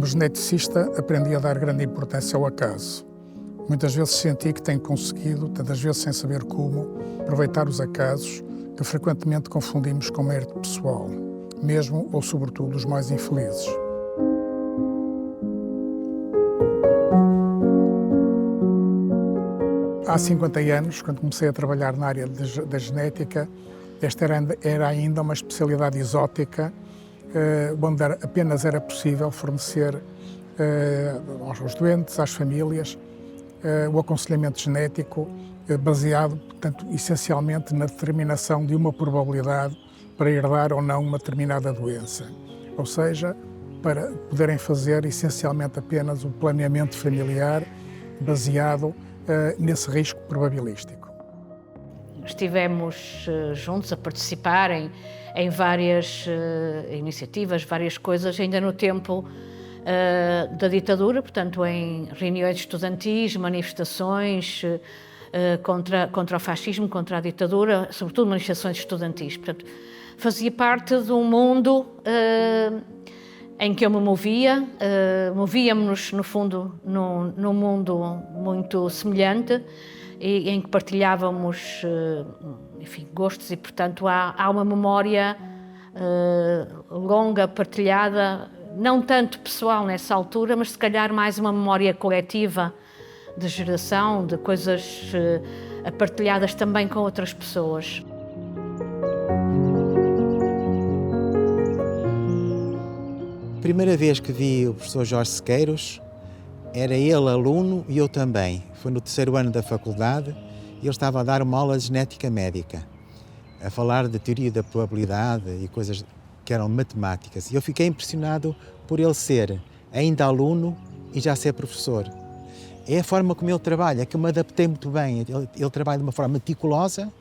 geneticista, aprendi a dar grande importância ao acaso. Muitas vezes senti que tenho conseguido, tantas vezes sem saber como, aproveitar os acasos que frequentemente confundimos com mérito pessoal, mesmo ou sobretudo os mais infelizes. Há 50 anos, quando comecei a trabalhar na área da genética, esta era ainda uma especialidade exótica, onde apenas era possível fornecer aos doentes, às famílias, o aconselhamento genético baseado, portanto, essencialmente na determinação de uma probabilidade para herdar ou não uma determinada doença. Ou seja, para poderem fazer essencialmente apenas o planeamento familiar baseado nesse risco probabilístico. Estivemos juntos a participar em várias iniciativas, várias coisas, ainda no tempo da ditadura, portanto, em reuniões estudantis, manifestações contra o fascismo, contra a ditadura, sobretudo manifestações estudantis. Portanto, fazia parte de um mundo em que eu me movia, movíamos-nos, no fundo, num mundo muito semelhante e em que partilhávamos, enfim, gostos e, portanto, há uma memória longa, partilhada, não tanto pessoal nessa altura, mas se calhar mais uma memória coletiva de geração, de coisas partilhadas também com outras pessoas. A primeira vez que vi o professor Jorge Sequeiros, era ele aluno e eu também. Foi no terceiro ano da faculdade e ele estava a dar uma aula de genética médica, a falar de teoria da probabilidade e coisas que eram matemáticas. E eu fiquei impressionado por ele ser ainda aluno e já ser professor. É a forma como ele trabalha, que eu me adaptei muito bem. Ele trabalha de uma forma meticulosa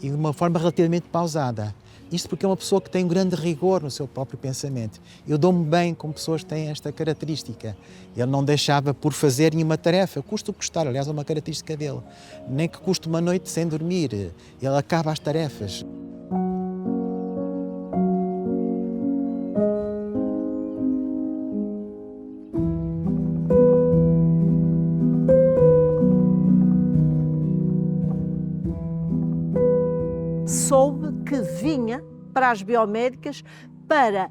e de uma forma relativamente pausada. Isto porque é uma pessoa que tem um grande rigor no seu próprio pensamento. Eu dou-me bem com pessoas que têm esta característica. Ele não deixava por fazer nenhuma tarefa, custa o que custar, aliás é uma característica dele. Nem que custe uma noite sem dormir, ele acaba as tarefas. Soube que vinha para as biomédicas para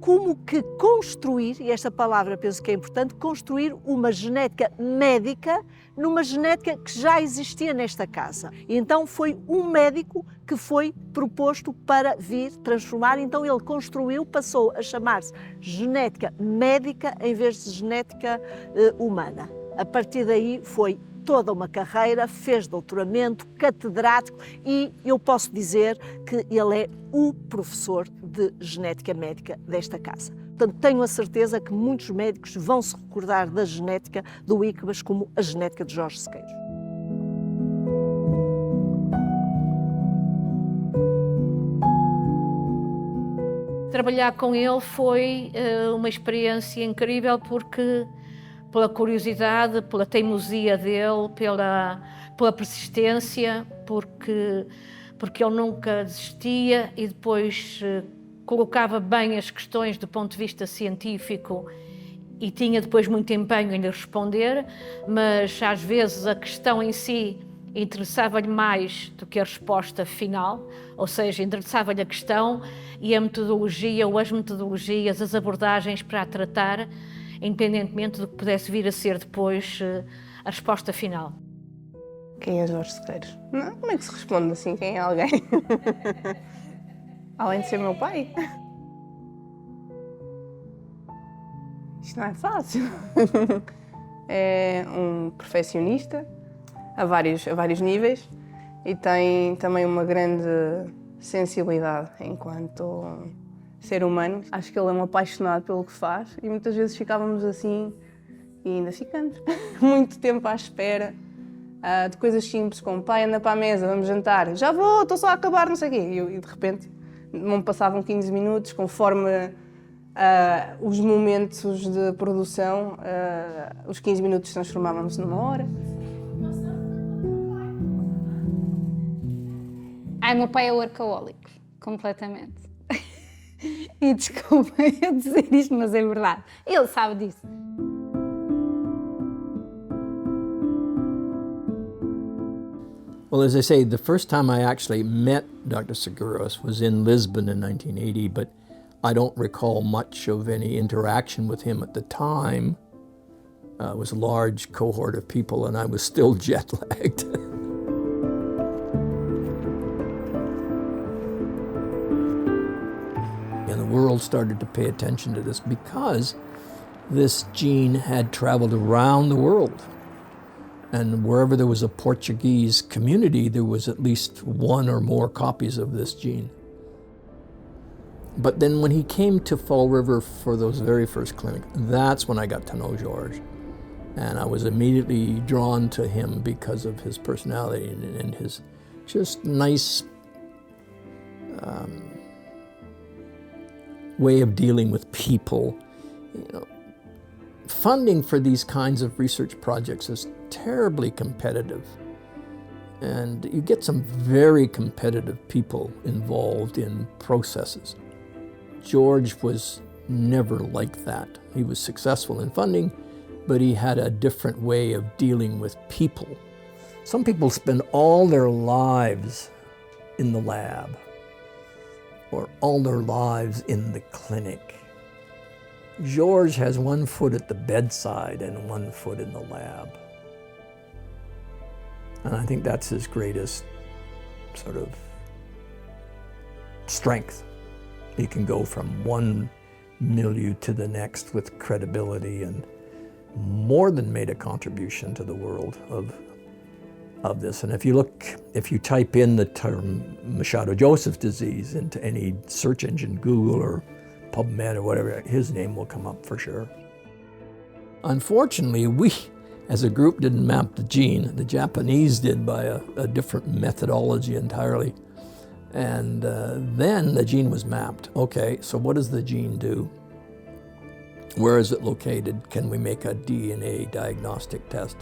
como que construir, e esta palavra penso que é importante, construir uma genética médica numa genética que já existia nesta casa. E então foi um médico que foi proposto para vir transformar, então ele construiu, passou a chamar-se genética médica em vez de genética humana. A partir daí foi toda uma carreira, fez doutoramento, catedrático e eu posso dizer que ele é o professor de genética médica desta casa. Portanto, tenho a certeza que muitos médicos vão se recordar da genética do ICBAS como a genética de Jorge Sequeiros. Trabalhar com ele foi uma experiência incrível porque pela curiosidade, pela teimosia dele, pela persistência, porque ele nunca desistia e depois colocava bem as questões do ponto de vista científico e tinha depois muito empenho em lhe responder, mas às vezes a questão em si interessava-lhe mais do que a resposta final, ou seja, interessava-lhe a questão e a metodologia ou as metodologias, as abordagens para a tratar, independentemente do que pudesse vir a ser depois a resposta final. Quem é Jorge Sequeiros? Não, como é que se responde assim, quem é alguém? Além de ser meu pai? Isto não é fácil. É um perfeccionista a vários níveis e tem também uma grande sensibilidade enquanto ser humano. Acho que ele é um apaixonado pelo que faz e muitas vezes ficávamos assim, e ainda ficamos, muito tempo à espera de coisas simples, como pai, anda para a mesa, vamos jantar, já vou, estou só a acabar, não sei o quê. E de repente não passavam 15 minutos, conforme os momentos de produção, os 15 minutos transformávamos numa hora. Meu pai é workaholic, completamente. E desculpem eu dizer isto, mas é verdade. Ele sabe disso. Well, as I say, the first time I actually met Dr. Seguros was in Lisbon in 1980, but I don't recall much of any interaction with him at the time. It was a large cohort of people and I was still jet-lagged. And the world started to pay attention to this because this gene had traveled around the world. And wherever there was a Portuguese community, there was at least one or more copies of this gene. But then when he came to Fall River for those very first clinics, that's when I got to know George. And I was immediately drawn to him because of his personality and his just nice way of dealing with people. You know, funding for these kinds of research projects is terribly competitive. And you get some very competitive people involved in processes. George was never like that. He was successful in funding, but he had a different way of dealing with people. Some people spend all their lives in the lab or all their lives in the clinic. George has one foot at the bedside and one foot in the lab. And I think that's his greatest sort of strength. He can go from one milieu to the next with credibility and more than made a contribution to the world of this. And if you type in the term Machado-Joseph disease into any search engine, Google or PubMed or whatever, his name will come up for sure. Unfortunately, we as a group didn't map the gene. The Japanese did by a different methodology entirely. And then the gene was mapped. Okay, so what does the gene do? Where is it located? Can we make a DNA diagnostic test?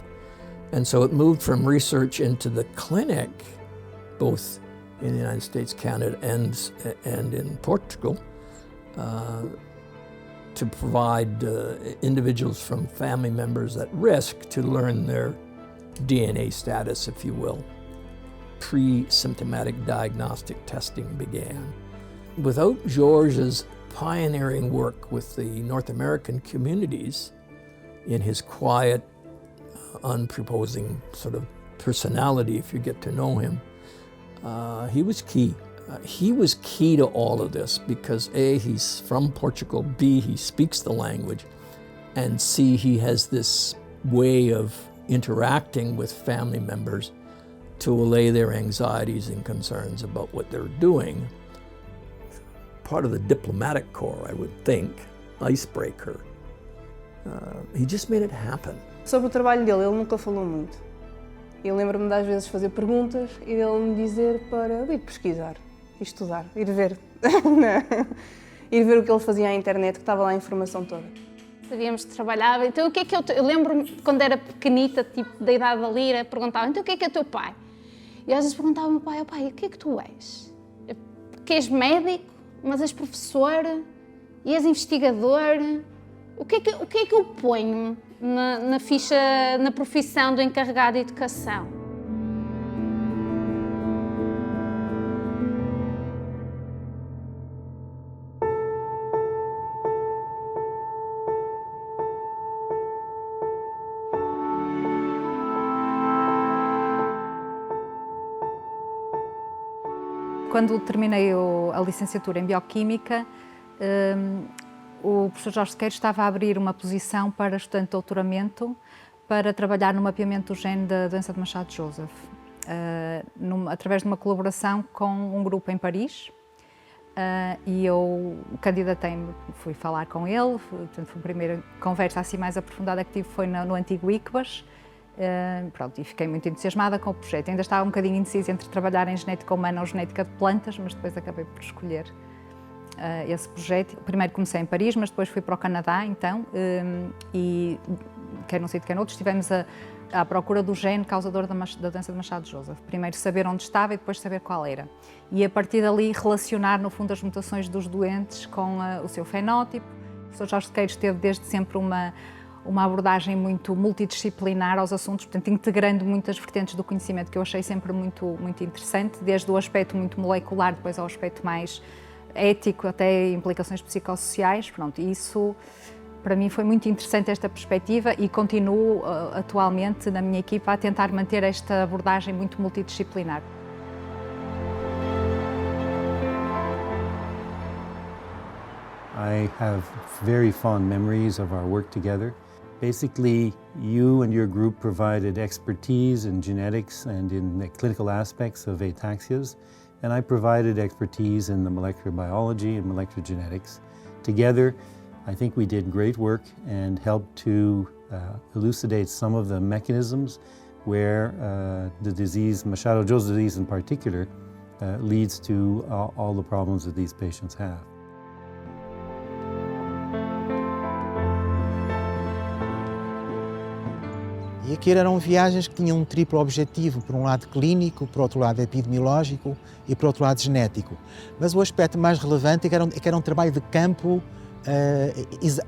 And so it moved from research into the clinic, both in the United States, Canada, and in Portugal, to provide individuals from family members at risk to learn their DNA status, if you will. Pre-symptomatic diagnostic testing began. Without George's pioneering work with the North American communities in his quiet, unproposing sort of personality, if you get to know him, he was key. He was key to all of this because A, he's from Portugal, B, he speaks the language, and C, he has this way of interacting with family members to allay their anxieties and concerns about what they're doing. Part of the diplomatic corps, I would think, icebreaker. He just made it happen. Sobre o trabalho dele, ele nunca falou muito. Eu lembro-me de às vezes fazer perguntas e ele me dizer para ir pesquisar, ir estudar, ir ver. Ir ver o que ele fazia à internet, que estava lá a informação toda. Sabíamos que trabalhava. Então, o que é que eu lembro-me, quando era pequenita, tipo, da idade da Lira, perguntava, então o que é o teu pai? E às vezes perguntava ao meu pai, o que é que tu és? Que és médico, mas és professor e és investigador. O que é que eu ponho na ficha, na profissão do encarregado de educação? Quando terminei a licenciatura em Bioquímica, o professor Jorge Sequeiros estava a abrir uma posição para estudante de doutoramento para trabalhar no mapeamento do gene da doença de Machado-Joseph, através de uma colaboração com um grupo em Paris. E eu candidatei-me, fui falar com ele, portanto, foi a primeira conversa assim mais aprofundada que tive foi no antigo ICBAS. Pronto, e fiquei muito entusiasmada com o projeto. Ainda estava um bocadinho indecisa entre trabalhar em genética humana ou genética de plantas, mas depois acabei por escolher esse projeto. Primeiro comecei em Paris, mas depois fui para o Canadá, então, e quer num sítio, quer noutro, estivemos à procura do gene causador da doença de Machado-Joseph. Primeiro saber onde estava e depois saber qual era. E a partir dali relacionar, no fundo, as mutações dos doentes com o seu fenótipo. O professor Jorge Sequeiros teve desde sempre uma abordagem muito multidisciplinar aos assuntos, portanto, integrando muitas vertentes do conhecimento, que eu achei sempre muito interessante, desde o aspecto muito molecular, depois ao aspecto mais ético, até implicações psicossociais. Pronto, isso, para mim, foi muito interessante esta perspectiva e continuo atualmente na minha equipa a tentar manter esta abordagem muito multidisciplinar. I have very fond memories of our work together. Basically, you and your group provided expertise in genetics and in the clinical aspects of ataxias, and I provided expertise in the molecular biology and molecular genetics. Together, I think we did great work and helped to elucidate some of the mechanisms where the disease, Machado-Joseph disease in particular, leads to all the problems that these patients have. E aquilo eram viagens que tinham um triplo objetivo, por um lado clínico, por outro lado epidemiológico e por outro lado genético. Mas o aspecto mais relevante é que era um trabalho de campo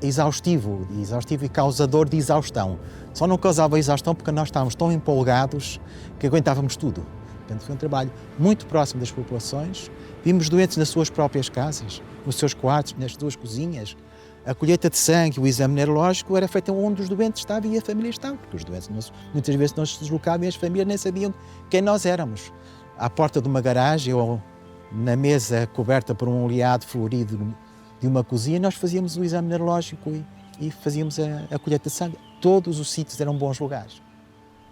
exaustivo e causador de exaustão. Só não causava exaustão porque nós estávamos tão empolgados que aguentávamos tudo. Portanto, foi um trabalho muito próximo das populações. Vimos doentes nas suas próprias casas, nos seus quartos, nas suas cozinhas. A colheita de sangue, o exame neurológico era feito onde os doentes estavam e a família estava, porque os doentes muitas vezes não se deslocavam e as famílias nem sabiam quem nós éramos. À porta de uma garagem ou na mesa coberta por um oleado florido de uma cozinha, nós fazíamos o exame neurológico e fazíamos a colheita de sangue. Todos os sítios eram bons lugares.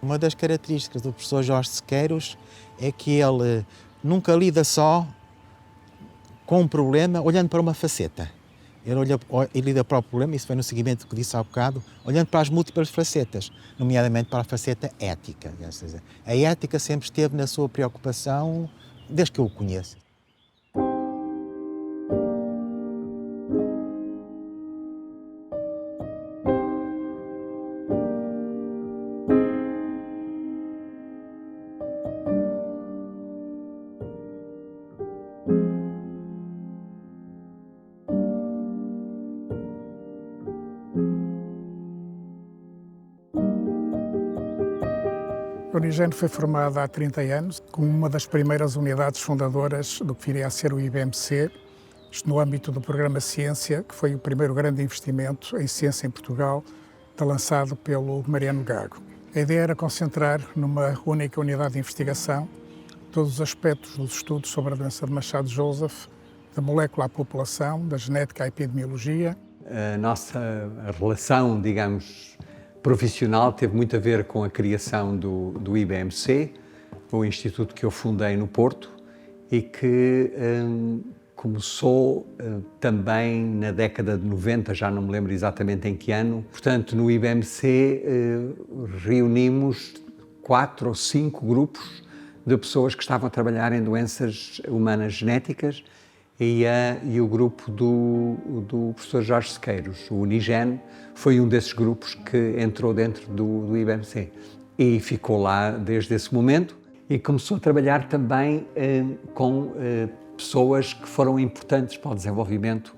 Uma das características do professor Jorge Sequeiros é que ele nunca lida só com um problema olhando para uma faceta. Ele lida para o problema, isso foi no seguimento que disse há bocado, olhando para as múltiplas facetas, nomeadamente para a faceta ética. A ética sempre esteve na sua preocupação desde que eu o conheço. A Unigene foi formada há 30 anos, como uma das primeiras unidades fundadoras do que viria a ser o IBMC, isto no âmbito do programa Ciência, que foi o primeiro grande investimento em ciência em Portugal, lançado pelo Mariano Gago. A ideia era concentrar numa única unidade de investigação todos os aspectos dos estudos sobre a doença de Machado-Joseph, da molécula à população, da genética à epidemiologia. A nossa relação, digamos, profissional teve muito a ver com a criação do IBMC, o instituto que eu fundei no Porto e que começou também na década de 90, já não me lembro exatamente em que ano. Portanto, no IBMC reunimos 4 ou 5 grupos de pessoas que estavam a trabalhar em doenças humanas genéticas e o grupo do professor Jorge Sequeiros, o Unigene, foi um desses grupos que entrou dentro do IBMC e ficou lá desde esse momento e começou a trabalhar também com pessoas que foram importantes para o desenvolvimento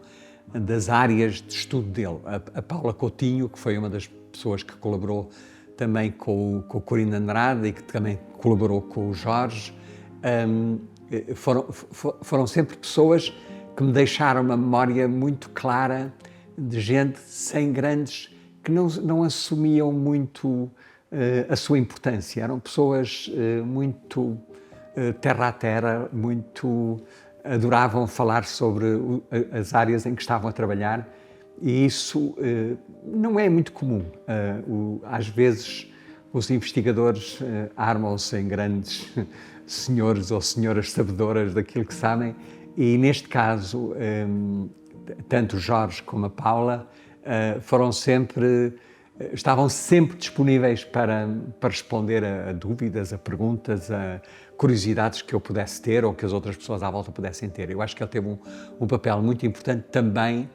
das áreas de estudo dele. A Paula Coutinho, que foi uma das pessoas que colaborou também com o Corino Andrade e que também colaborou com o Jorge, foram sempre pessoas que me deixaram uma memória muito clara de gente sem grandes, que não assumiam muito a sua importância. Eram pessoas muito terra a terra, muito adoravam falar sobre as áreas em que estavam a trabalhar e isso não é muito comum. Às vezes os investigadores armam-se em grandes senhores ou senhoras sabedoras daquilo que sabem e neste caso tanto o Jorge como a Paula estavam sempre disponíveis para responder a dúvidas, a perguntas, a curiosidades que eu pudesse ter ou que as outras pessoas à volta pudessem ter. Eu acho que ele teve um papel muito importante também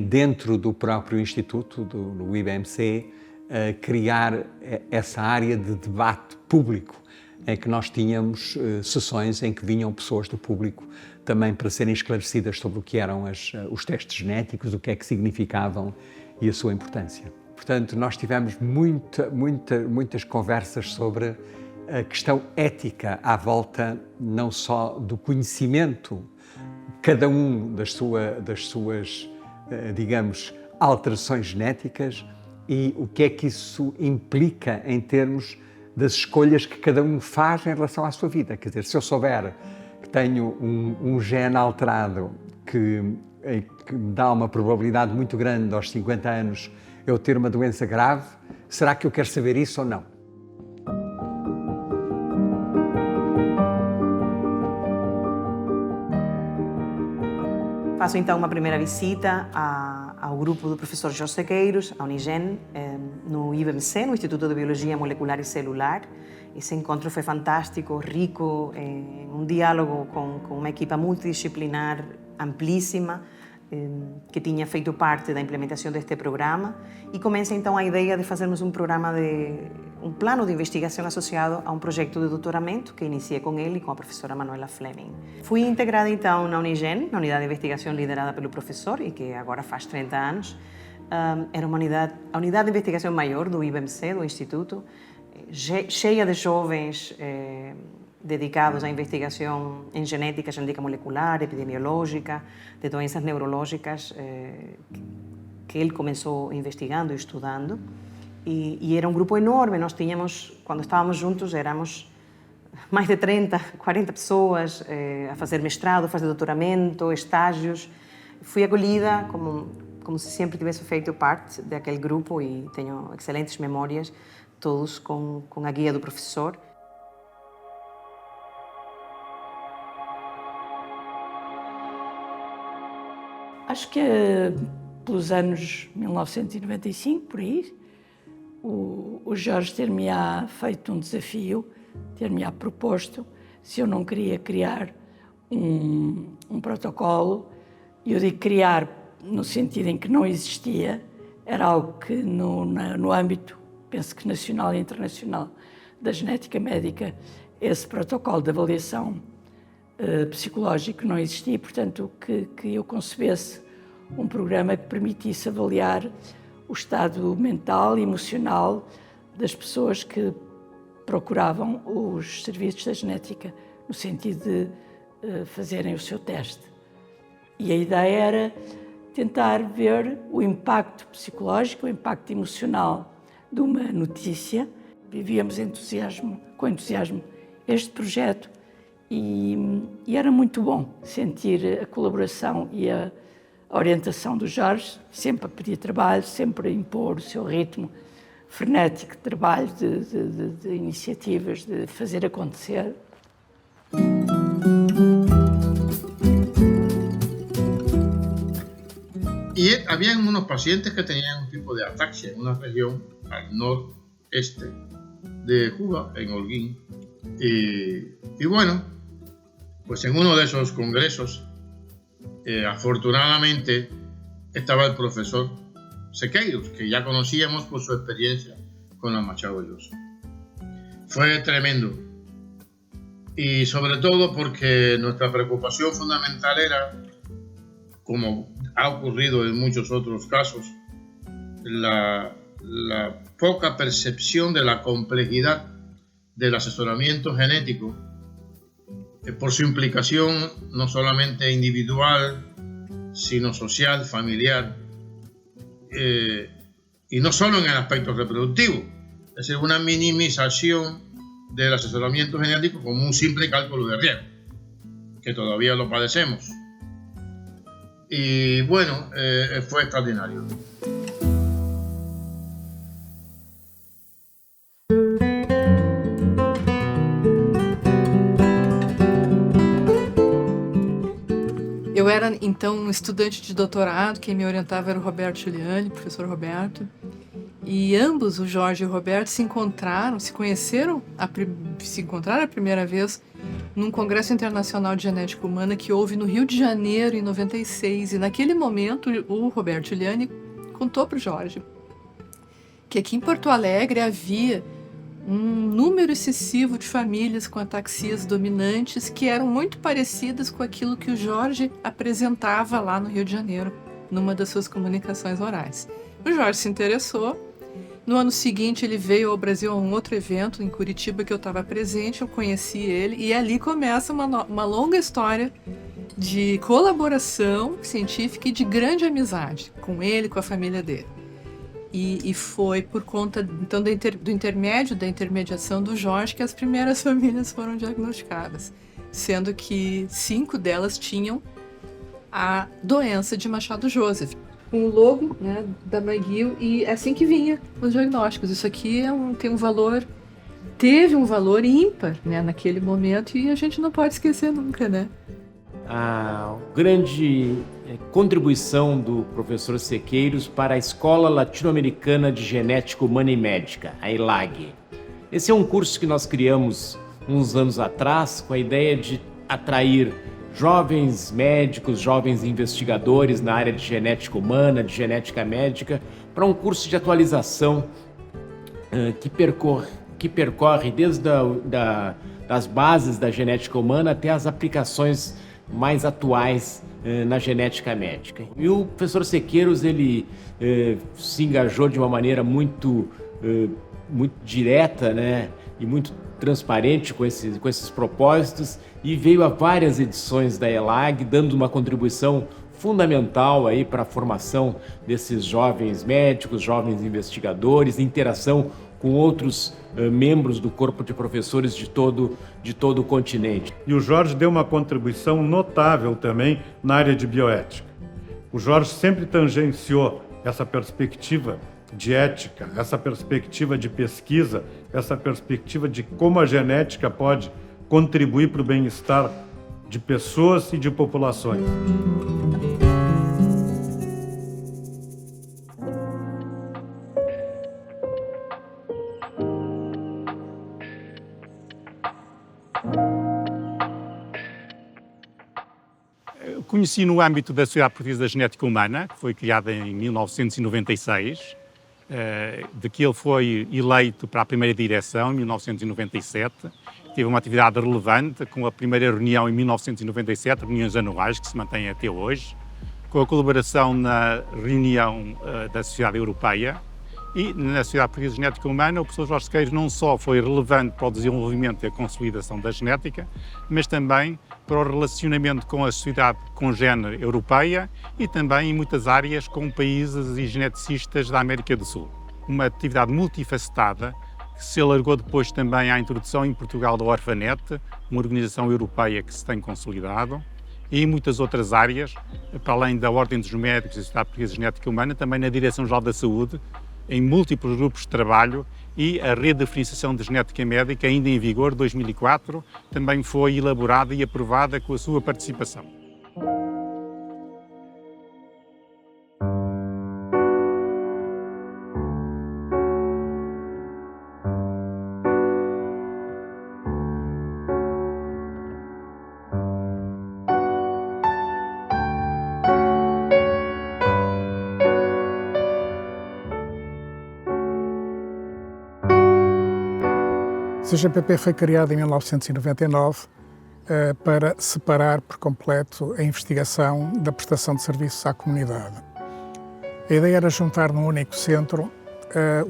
dentro do próprio Instituto, do IBMC, criar essa área de debate público, em que nós tínhamos sessões em que vinham pessoas do público também para serem esclarecidas sobre o que eram os testes genéticos, o que é que significavam e a sua importância. Portanto, nós tivemos muitas conversas sobre a questão ética à volta não só do conhecimento, cada um das suas, digamos, alterações genéticas e o que é que isso implica em termos das escolhas que cada um faz em relação à sua vida. Quer dizer, se eu souber que tenho um gene alterado que me dá uma probabilidade muito grande aos 50 anos eu ter uma doença grave, será que eu quero saber isso ou não? Faço então uma primeira visita ao grupo do professor Jorge Sequeiros, à Unigen, no IBMC, no Instituto de Biologia Molecular e Celular. Esse encontro foi fantástico, rico, um diálogo com uma equipa multidisciplinar amplíssima, que tinha feito parte da implementação deste programa, e começa então a ideia de fazermos um plano de investigação associado a um projeto de doutoramento que iniciei com ele e com a professora Manuela Fleming. Fui integrada então na Unigen, na unidade de investigação liderada pelo professor e que agora faz 30 anos. Era a unidade de investigação maior do IBMC, do Instituto, cheia de jovens dedicados à investigação em genética molecular, epidemiológica, de doenças neurológicas que ele começou investigando e estudando. E era um grupo enorme, nós tínhamos, quando estávamos juntos, éramos mais de 30, 40 pessoas a fazer mestrado, a fazer doutoramento, estágios. Fui acolhida como se sempre tivesse feito parte daquele grupo e tenho excelentes memórias, todos com a guia do professor. Acho que pelos anos 1995, por aí, o Jorge ter-me-á feito um desafio, ter-me-á proposto se eu não queria criar um protocolo. Eu digo criar no sentido em que não existia, era algo que no âmbito, penso que nacional e internacional, da genética médica, esse protocolo de avaliação psicológico não existia, portanto, que eu concebesse um programa que permitisse avaliar o estado mental e emocional das pessoas que procuravam os serviços da genética, no sentido de fazerem o seu teste. E a ideia era tentar ver o impacto psicológico, o impacto emocional de uma notícia. Vivíamos com entusiasmo este projeto e era muito bom sentir a colaboração e a orientação do Jorge, sempre a pedir trabalho, sempre a impor o seu ritmo frenético de trabalho, de iniciativas, de fazer acontecer. Y había unos pacientes que tenían un tipo de ataxia en una región al noreste de Cuba, en Holguín. Y bueno, pues en uno de esos congresos, afortunadamente, estaba el profesor Sequeiros, que ya conocíamos por su experiencia con la Machado Llosa. Fue tremendo. Y sobre todo porque nuestra preocupación fundamental era, como ha ocurrido en muchos otros casos, la poca percepción de la complejidad del asesoramiento genético por su implicación no solamente individual, sino social, familiar, y no solo en el aspecto reproductivo, es decir, una minimización del asesoramiento genético como un simple cálculo de riesgo, que todavía lo padecemos. Y bueno, fue extraordinario. Eu era, então, um estudante de doutorado, quem me orientava era o Roberto Giuliani, professor Roberto, e ambos, o Jorge e o Roberto, se encontraram a primeira vez num Congresso Internacional de Genética Humana que houve no Rio de Janeiro, em 96, e naquele momento o Roberto Giuliani contou para o Jorge que aqui em Porto Alegre havia um número excessivo de famílias com ataxias dominantes que eram muito parecidas com aquilo que o Jorge apresentava lá no Rio de Janeiro, numa das suas comunicações orais. O Jorge se interessou. No ano seguinte, ele veio ao Brasil a um outro evento em Curitiba que eu estava presente, eu conheci ele, e ali começa uma longa história de colaboração científica e de grande amizade com ele e com a família dele. E foi por conta então da intermediação do Jorge que as primeiras famílias foram diagnosticadas, sendo que 5 delas tinham a doença de Machado-Joseph. Com o logo, né, da McGill, e é assim que vinha os diagnósticos. Isso aqui teve um valor ímpar, né, naquele momento, e a gente não pode esquecer nunca, né? A grande contribuição do professor Sequeiros para a Escola Latino-Americana de Genética Humana e Médica, a ELAG. Esse é um curso que nós criamos uns anos atrás com a ideia de atrair jovens médicos, jovens investigadores na área de genética humana, de genética médica, para um curso de atualização que percorre desde das bases da genética humana até as aplicações mais atuais na genética médica. E o professor Sequeiros, ele se engajou de uma maneira muito direta, né, e muito transparente com esses propósitos, e veio a várias edições da ELAG, dando uma contribuição fundamental aí para a formação desses jovens médicos, jovens investigadores, interação com outros membros do corpo de professores de todo o continente. E o Jorge deu uma contribuição notável também na área de bioética. O Jorge sempre tangenciou essa perspectiva de ética, essa perspectiva de pesquisa, essa perspectiva de como a genética pode contribuir para o bem-estar de pessoas e de populações. Eu conheci no âmbito da Sociedade Portuguesa da Genética Humana, que foi criada em 1996, de que ele foi eleito para a primeira direção em 1997. Teve uma atividade relevante, com a primeira reunião em 1997, reuniões anuais que se mantêm até hoje, com a colaboração na reunião da Sociedade Europeia. E na Sociedade Portuguesa de Genética Humana, o professor Jorge Sequeiros não só foi relevante para o desenvolvimento e a consolidação da genética, mas também para o relacionamento com a sociedade congénere europeia e também em muitas áreas com países e geneticistas da América do Sul. Uma atividade multifacetada que se alargou depois também à introdução em Portugal da Orphanet, uma organização europeia que se tem consolidado, e em muitas outras áreas, para além da Ordem dos Médicos e da Sociedade Portuguesa de Genética Humana, também na Direção-Geral da Saúde, em múltiplos grupos de trabalho, e a Rede de Diferenciação de Genética Médica, ainda em vigor, 2004, também foi elaborada e aprovada com a sua participação. A CGPP foi criada em 1999 para separar por completo a investigação da prestação de serviços à comunidade. A ideia era juntar num único centro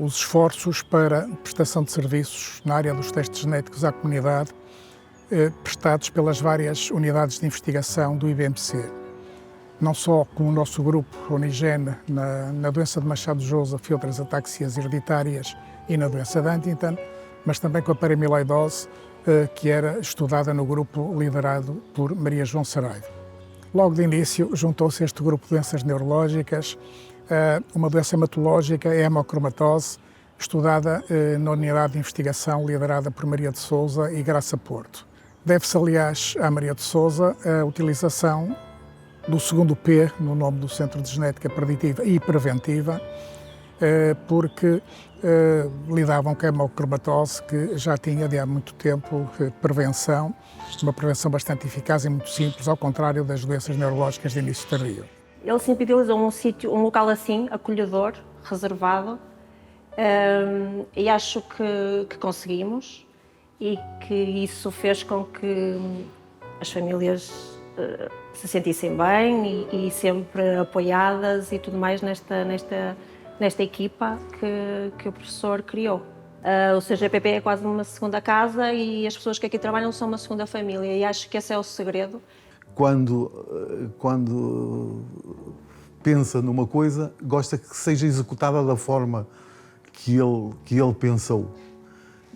os esforços para prestação de serviços na área dos testes genéticos à comunidade prestados pelas várias unidades de investigação do IBMC. Não só com o nosso grupo, a Unigene, na doença de Machado-Joseph e outras ataxias hereditárias e na doença de Huntington, mas também com a paramiloidose, que era estudada no grupo liderado por Maria João Saraiva. Logo de início, juntou-se este grupo de doenças neurológicas, uma doença hematológica, a hemocromatose, estudada na unidade de investigação liderada por Maria de Sousa e Graça Porto. Deve-se, aliás, à Maria de Sousa a utilização do segundo P no nome do Centro de Genética Preditiva e Preventiva, porque lidavam com a hemocromatose, que já tinha de há muito tempo prevenção, uma prevenção bastante eficaz e muito simples, ao contrário das doenças neurológicas de início tardio. Ele sempre idealizou um local assim, acolhedor, reservado, E acho que conseguimos e que isso fez com que as famílias se sentissem bem e sempre apoiadas e tudo mais nesta equipa que o professor criou. O CGPP é quase uma segunda casa e as pessoas que aqui trabalham são uma segunda família e acho que esse é o segredo. Quando pensa numa coisa, gosta que seja executada da forma que ele pensou.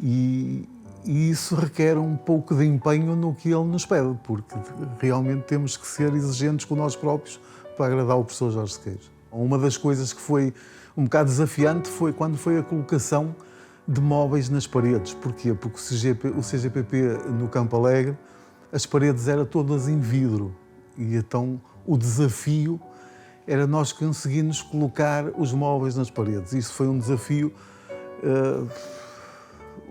E isso requer um pouco de empenho no que ele nos pede, porque realmente temos que ser exigentes com nós próprios para agradar o professor Jorge Sequeiros. Uma das coisas que foi um bocado desafiante foi quando foi a colocação de móveis nas paredes. Porquê? Porque o CGPP no Campo Alegre, as paredes eram todas em vidro e então o desafio era nós conseguirmos colocar os móveis nas paredes. Isso foi um desafio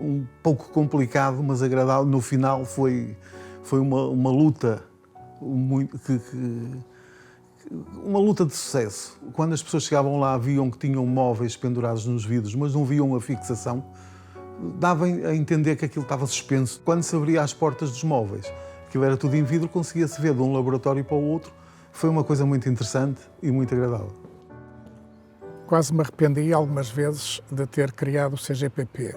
um pouco complicado, mas agradável. No final foi uma luta uma luta de sucesso. Quando as pessoas chegavam lá, viam que tinham móveis pendurados nos vidros, mas não viam a fixação, dava a entender que aquilo estava suspenso. Quando se abria as portas dos móveis, aquilo era tudo em vidro, conseguia-se ver de um laboratório para o outro. Foi uma coisa muito interessante e muito agradável. Quase me arrependi algumas vezes de ter criado o CGPP.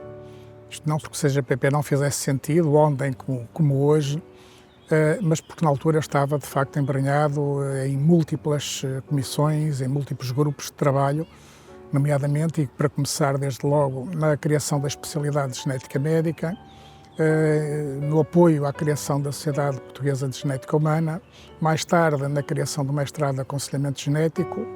Isto não porque o CGPP não fizesse sentido ontem como hoje, mas porque na altura eu estava de facto embrenhado em múltiplas comissões, em múltiplos grupos de trabalho, nomeadamente, e para começar desde logo, na criação da especialidade de genética médica, no apoio à criação da Sociedade Portuguesa de Genética Humana, mais tarde na criação do mestrado de aconselhamento genético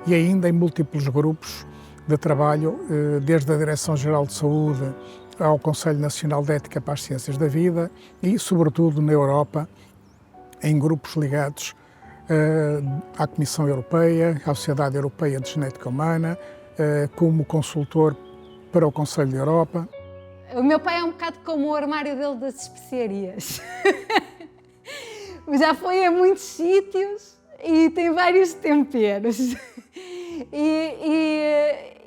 e ainda em múltiplos grupos de trabalho, desde a Direção-Geral de Saúde ao Conselho Nacional de Ética para as Ciências da Vida e, sobretudo, na Europa, em grupos ligados à Comissão Europeia, à Sociedade Europeia de Genética Humana, como consultor para o Conselho da Europa. O meu pai é um bocado como o armário dele das especiarias. Já foi a muitos sítios e tem vários temperos.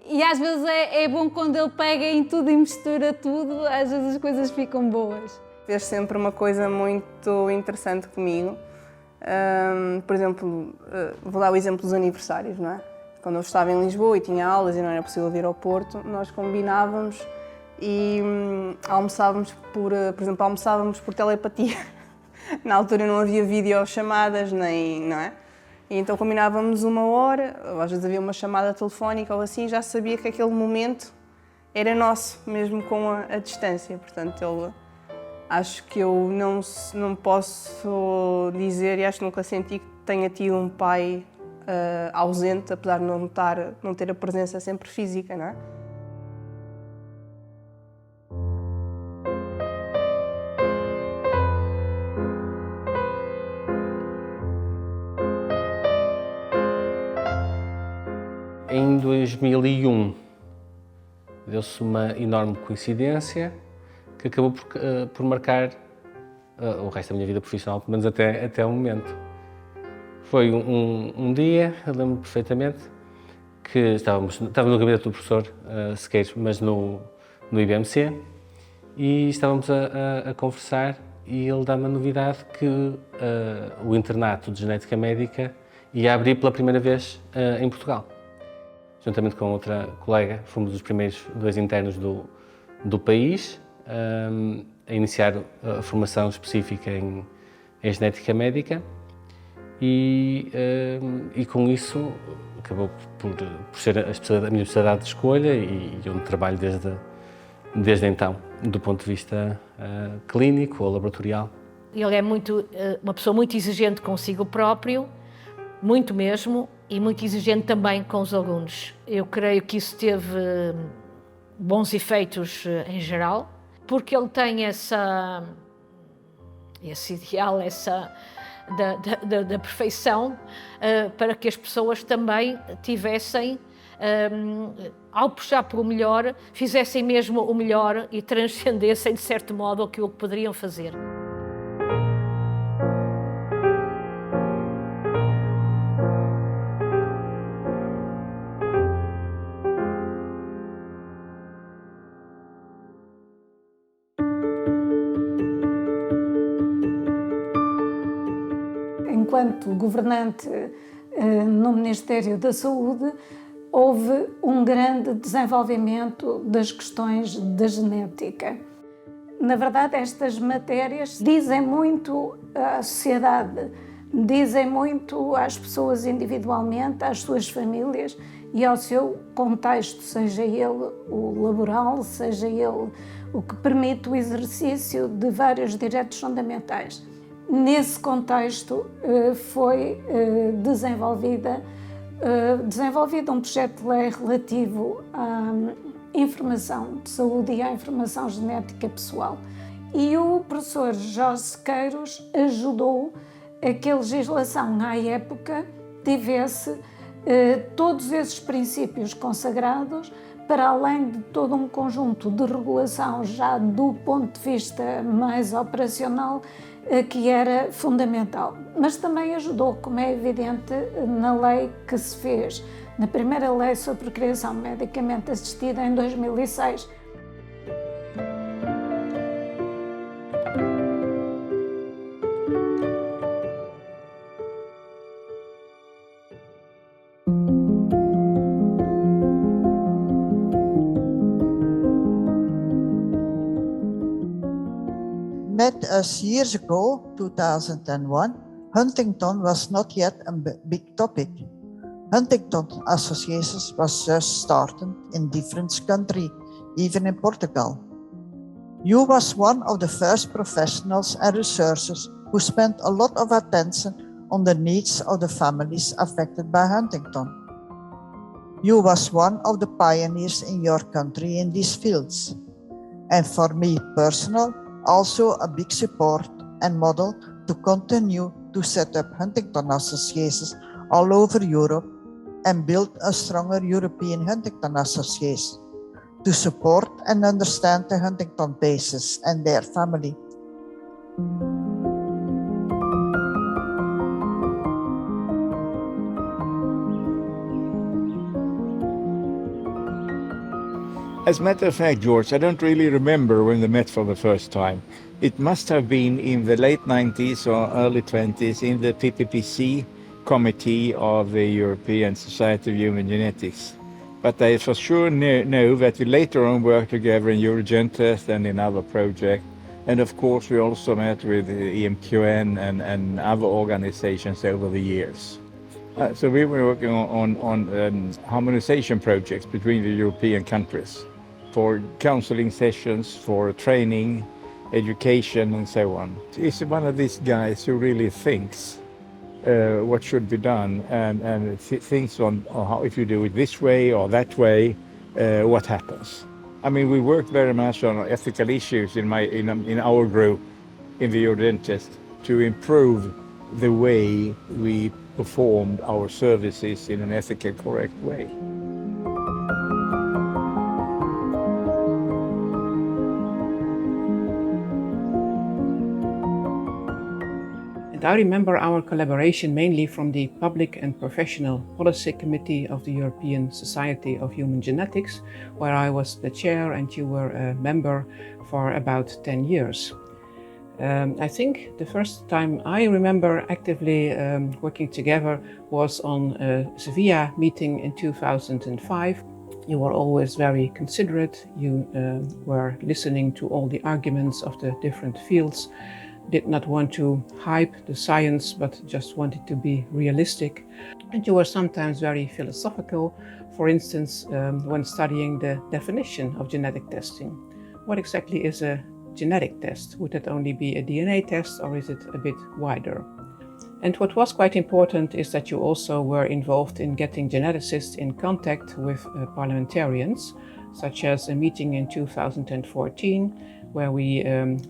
E às vezes é bom quando ele pega em tudo e mistura tudo, às vezes as coisas ficam boas. Fez sempre uma coisa muito interessante comigo. Por exemplo, vou dar o exemplo dos aniversários, não é? Quando eu estava em Lisboa e tinha aulas e não era possível vir ao Porto, nós combinávamos e almoçávamos por telepatia. Na altura não havia videochamadas, nem, não é? E então combinávamos uma hora, às vezes havia uma chamada telefónica ou assim, já sabia que aquele momento era nosso, mesmo com a distância. Portanto, acho que eu não posso dizer, e acho que nunca senti que tenha tido um pai ausente, apesar de não ter a presença sempre física, não é? Em 2001, deu-se uma enorme coincidência que acabou por marcar o resto da minha vida profissional, pelo menos até o momento. Foi um dia, eu lembro perfeitamente, que estávamos no gabinete do professor Sequeiros, mas no IBMC, e estávamos a conversar e ele dá-me a novidade que o internato de genética médica ia abrir pela primeira vez em Portugal. Juntamente com outra colega, fomos os primeiros 2 internos do país a iniciar a formação específica em genética médica e com isso acabou por ser a minha especialidade de escolha e onde trabalho desde então, do ponto de vista clínico ou laboratorial. Ele é uma pessoa muito exigente consigo próprio, muito mesmo, e muito exigente também com os alunos. Eu creio que isso teve bons efeitos em geral, porque ele tem esse ideal, da perfeição, para que as pessoas também tivessem, ao puxar pelo melhor, fizessem mesmo o melhor e transcendessem, de certo modo, aquilo que poderiam fazer. enquanto governante no Ministério da Saúde, houve um grande desenvolvimento das questões da genética. Na verdade, estas matérias dizem muito à sociedade, dizem muito às pessoas individualmente, às suas famílias e ao seu contexto, seja ele o laboral, seja ele o que permite o exercício de vários direitos fundamentais. Nesse contexto foi desenvolvido um projeto de lei relativo à informação de saúde e à informação genética pessoal. E o professor Jorge Sequeiros ajudou a que a legislação, à época, tivesse todos esses princípios consagrados, para além de todo um conjunto de regulação já do ponto de vista mais operacional, que era fundamental. Mas também ajudou, como é evidente, na lei que se fez, na primeira lei sobre procriação medicamente assistida em 2006. Met us years ago, 2001, Huntington was not yet a big topic. Huntington associations was just starting in different countries, even in Portugal. You was one of the first professionals and researchers who spent a lot of attention on the needs of the families affected by Huntington. You was one of the pioneers in your country in these fields. And for me personally, also a big support and model to continue to set up Huntington associations all over Europe and build a stronger European Huntington Association to support and understand the Huntington patients and their family. As a matter of fact, George, I don't really remember when we met for the first time. It must have been in the late 90s or early 20s in the PPPC committee of the European Society of Human Genetics. But I for sure know that we later on worked together in Eurogentest and in other projects. And of course, we also met with EMQN and other organizations over the years. So we were working on harmonization projects between the European countries for counseling sessions, for training, education, and so on. He's one of these guys who really thinks what should be done and thinks on how, if you do it this way or that way, what happens. I mean, we worked very much on ethical issues in our group in the Eurogentest to improve the way we performed our services in an ethical, correct way. I remember our collaboration mainly from the Public and Professional Policy Committee of the European Society of Human Genetics, where I was the chair and you were a member for about 10 years. I think the first time I remember actively working together was on a Sevilla meeting in 2005. You were always very considerate. You were listening to all the arguments of the different fields, did not want to hype the science, but just wanted to be realistic. And you were sometimes very philosophical, for instance, when studying the definition of genetic testing. What exactly is a genetic test? Would it only be a DNA test, or is it a bit wider? And what was quite important is that you also were involved in getting geneticists in contact with parliamentarians, such as a meeting in 2014, where we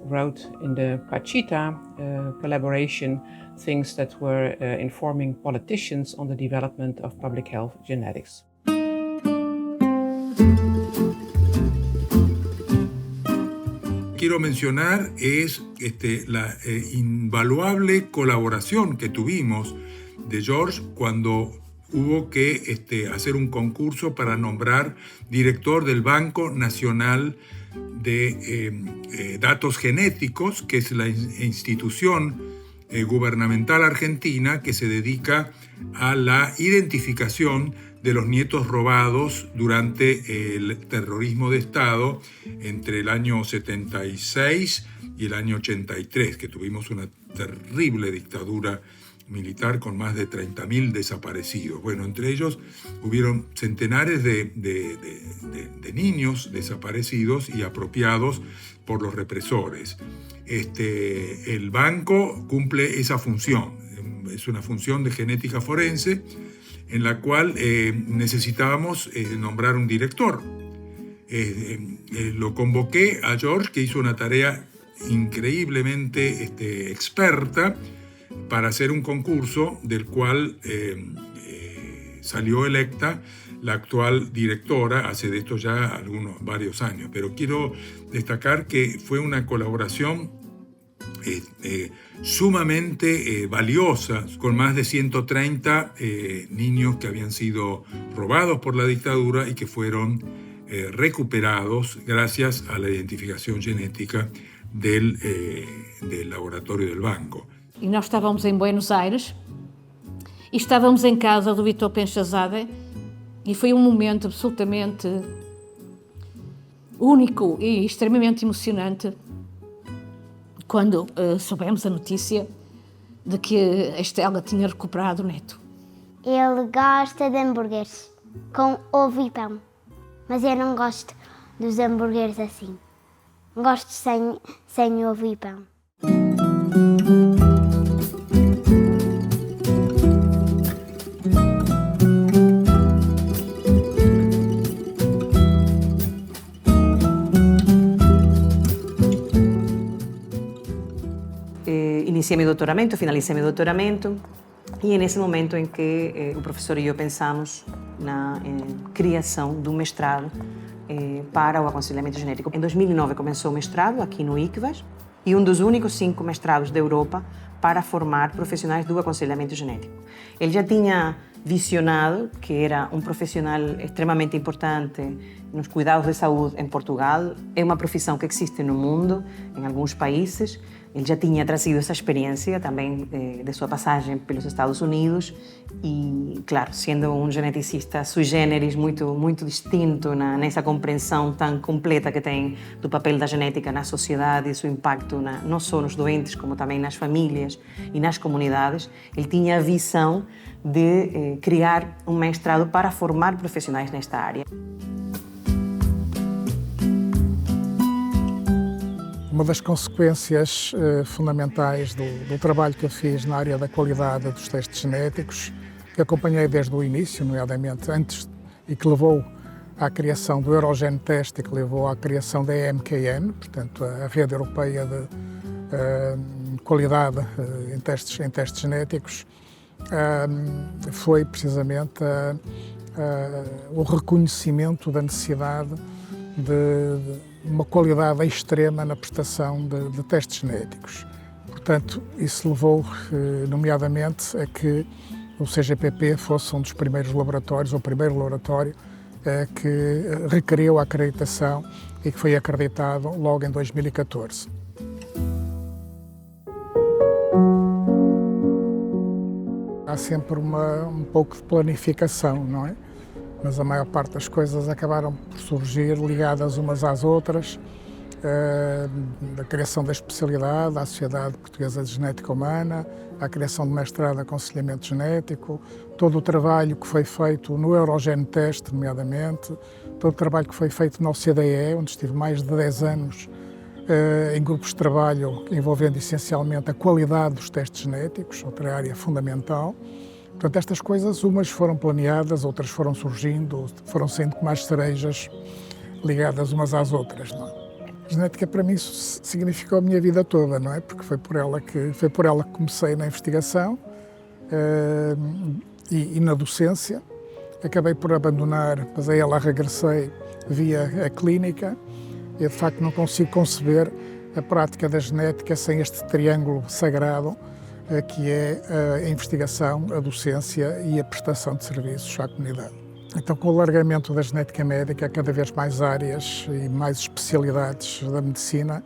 wrote in the Pachita collaboration things that were informing politicians on the development of public health genetics. Quiero mencionar es la invaluable colaboración que tuvimos de George cuando hubo que hacer un concurso para nombrar director del Banco Nacional de Datos Genéticos, que es la institución gubernamental argentina que se dedica a la identificación de los nietos robados durante el terrorismo de Estado entre el año 76 y el año 83, que tuvimos una terrible dictadura militar con más de 30.000 desaparecidos. Bueno, entre ellos hubieron centenares de niños desaparecidos y apropiados por los represores. El banco cumple esa función, es una función de genética forense en la cual necesitábamos nombrar un director. Lo convoqué a George, que hizo una tarea increíblemente experta para hacer un concurso del cual salió electa la actual directora hace de esto ya varios años. Pero quiero destacar que fue una colaboración sumamente valiosa, con más de 130 niños que habían sido robados por la dictadura y que fueron recuperados gracias a la identificación genética del laboratorio del banco. E nós estávamos em Buenos Aires e estávamos em casa do Vítor Penchazade e foi um momento absolutamente único e extremamente emocionante quando soubemos a notícia de que a Estela tinha recuperado o neto. Ele gosta de hambúrgueres com ovo e pão, mas eu não gosto dos hambúrgueres assim. Gosto sem ovo e pão. Inicié mi doutoramento, finalicé mi doutoramento e é nesse momento em que o professor e eu pensamos na criação de um mestrado para o aconselhamento genético. Em 2009 começou o mestrado aqui no ICVAS e um dos únicos 5 mestrados da Europa para formar profissionais do aconselhamento genético. Ele já tinha visionado que era um profissional extremamente importante nos cuidados de saúde em Portugal. É uma profissão que existe no mundo, em alguns países. Ele já tinha trazido essa experiência também de sua passagem pelos Estados Unidos e, claro, sendo um geneticista sui generis muito distinto nessa compreensão tão completa que tem do papel da genética na sociedade e seu impacto não só nos doentes, como também nas famílias e nas comunidades, ele tinha a visão de criar um mestrado para formar profissionais nesta área. Uma das consequências fundamentais do trabalho que eu fiz na área da qualidade dos testes genéticos, que acompanhei desde o início, nomeadamente antes, e que levou à criação do Eurogene Test e que levou à criação da EMKN, portanto a Rede Europeia de Qualidade em testes genéticos, foi precisamente o reconhecimento da necessidade de uma qualidade extrema na prestação de testes genéticos. Portanto, isso levou, nomeadamente, a que o CGPP fosse um dos primeiros laboratórios, ou o primeiro laboratório, que requeriu a acreditação e que foi acreditado logo em 2014. Há sempre um pouco de planificação, não é? Mas a maior parte das coisas acabaram por surgir ligadas umas às outras, da criação da especialidade, à Sociedade Portuguesa de Genética Humana, à criação do mestrado de aconselhamento genético, todo o trabalho que foi feito no Eurogene Test, nomeadamente, todo o trabalho que foi feito na OCDE, onde estive mais de 10 anos em grupos de trabalho envolvendo essencialmente a qualidade dos testes genéticos, outra área fundamental. Portanto, estas coisas, umas foram planeadas, outras foram surgindo, foram sendo como as cerejas ligadas umas às outras. Não é? A genética, para mim, significou a minha vida toda, não é? Porque foi por ela que comecei na investigação e na docência. Acabei por abandonar, mas a ela regressei via a clínica e, de facto, não consigo conceber a prática da genética sem este triângulo sagrado que é a investigação, a docência e a prestação de serviços à comunidade. Então, com o alargamento da genética médica a cada vez mais áreas e mais especialidades da medicina,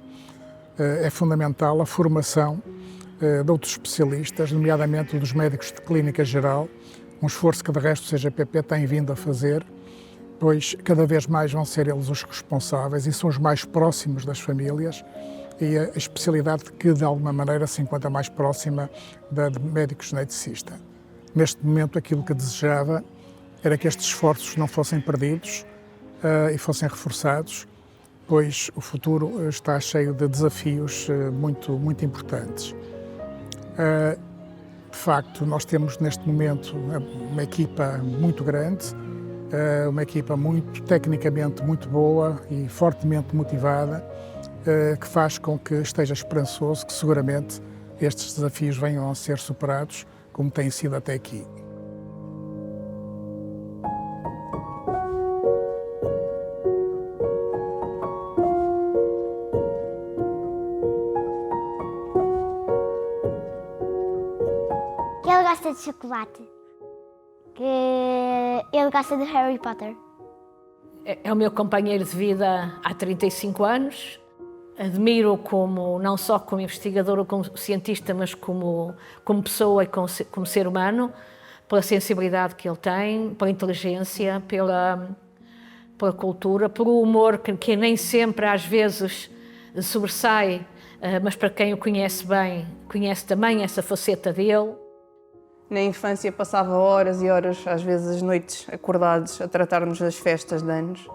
é fundamental a formação de outros especialistas, nomeadamente dos médicos de clínica geral, um esforço que de resto o CGPP tem vindo a fazer, pois cada vez mais vão ser eles os responsáveis e são os mais próximos das famílias e a especialidade que de alguma maneira se encontra mais próxima da de médico geneticista. Neste momento aquilo que desejava era que estes esforços não fossem perdidos e fossem reforçados, pois o futuro está cheio de desafios muito importantes. De facto, nós temos neste momento uma equipa muito grande, uma equipa tecnicamente muito boa e fortemente motivada, que faz com que esteja esperançoso que seguramente estes desafios venham a ser superados, como têm sido até aqui. Ele gosta de chocolate. Ele gosta de Harry Potter. É o meu companheiro de vida há 35 anos. Admiro não só como investigador ou como cientista, mas como pessoa e como ser humano, pela sensibilidade que ele tem, pela inteligência, pela cultura, pelo humor que nem sempre às vezes sobressai, mas para quem o conhece bem, conhece também essa faceta dele. Na infância passava horas e horas, às vezes as noites acordados, a tratar-nos das festas de anos.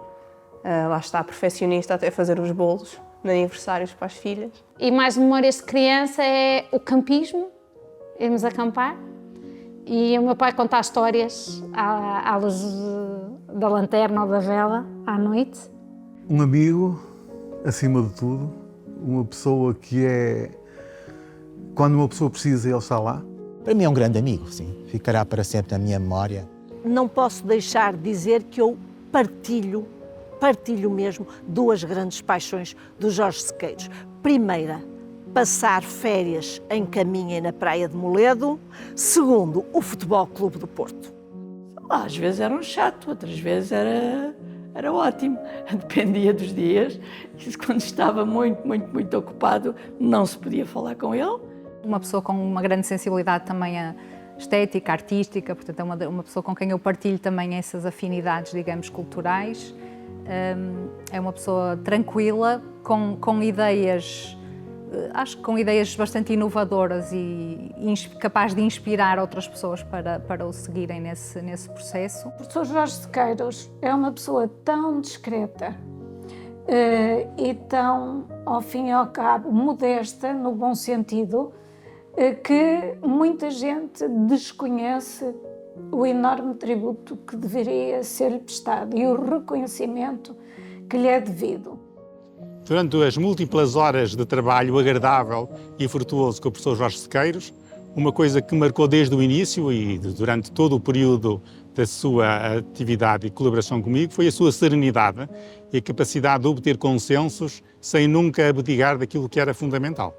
Lá está, perfeccionista até fazer os bolos de aniversários para as filhas. E mais memórias de criança é o campismo, irmos acampar. E o meu pai contar histórias à luz da lanterna ou da vela, à noite. Um amigo, acima de tudo, uma pessoa que quando uma pessoa precisa, ele está lá. Para mim é um grande amigo, sim. Ficará para sempre na minha memória. Não posso deixar de dizer que eu partilho mesmo duas grandes paixões do Jorge Sequeiros. Primeira, passar férias em Caminha e na Praia de Moledo. Segundo, o Futebol Clube do Porto. Às vezes era um chato, outras vezes era ótimo. Dependia dos dias. Quando estava muito ocupado, não se podia falar com ele. Uma pessoa com uma grande sensibilidade também estética, artística, portanto é uma pessoa com quem eu partilho também essas afinidades, digamos, culturais. É uma pessoa tranquila, com ideias, acho que com ideias bastante inovadoras e capaz de inspirar outras pessoas para o seguirem nesse processo. O professor Jorge Sequeiros é uma pessoa tão discreta e tão, ao fim e ao cabo, modesta, no bom sentido, que muita gente desconhece o enorme tributo que deveria ser-lhe prestado e o reconhecimento que lhe é devido. Durante as múltiplas horas de trabalho agradável e frutuoso com o professor Jorge Sequeiros, uma coisa que marcou desde o início e durante todo o período da sua atividade e colaboração comigo foi a sua serenidade e a capacidade de obter consensos sem nunca abdicar daquilo que era fundamental.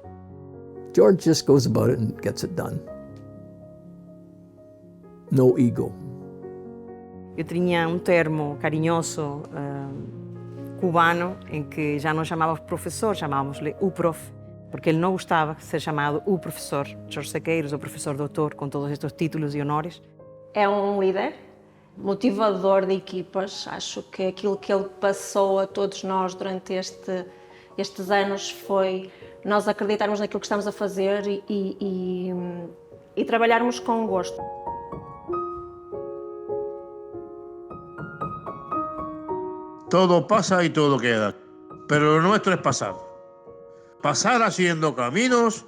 George just goes about it and gets it done. No ego. Eu tinha um termo carinhoso cubano em que já não chamávamos professor, chamávamos-lhe o prof, porque ele não gostava de ser chamado o professor Jorge Sequeiros ou professor doutor, com todos estes títulos e honores. É um líder, motivador de equipas. Acho que aquilo que ele passou a todos nós durante estes anos foi nós acreditarmos naquilo que estamos a fazer e trabalharmos com gosto. Todo pasa y todo queda, pero lo nuestro es pasar. Pasar haciendo caminos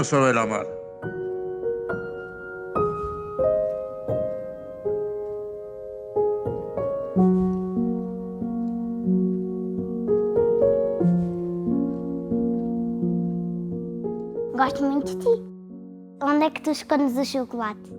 sobre la mar. Gosto muito de ti. Onde é que tu escondes o chocolate?